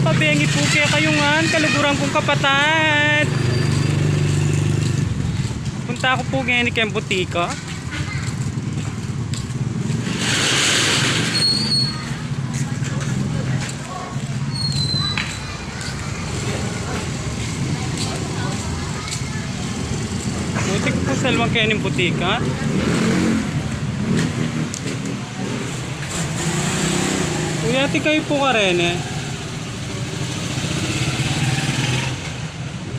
pabengi po kaya kayungan, kaluguran kong kapatid. Punta ako po ngayon kay butika. Butik po salwang kaya ng butika. Kuya, ati kayo po ka rin eh.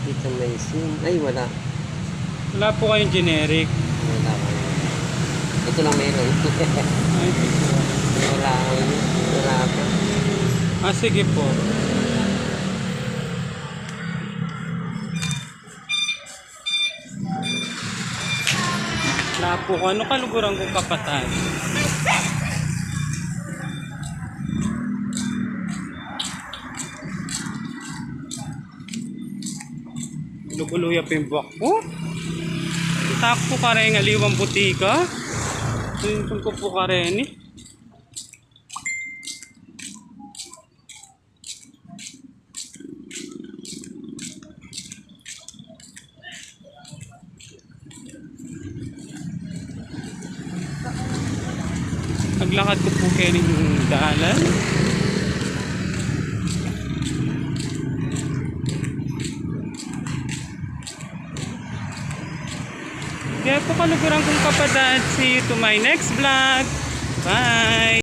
Ito na isin. Ay, wala. Wala po kayong generic. Wala ka. Ito lang meron. Ay, Wala pa. sige po. Wala po ko. Ano kaluguran kong kapatid? Luguluya pa yung buwak po. Takpo ka rin aliwang butika. Tuntun ko po ka rin eh. Naglakad ko po kayo ng daanan. Kaya po kaluguran kong kapatid. See you to my next vlog. Bye!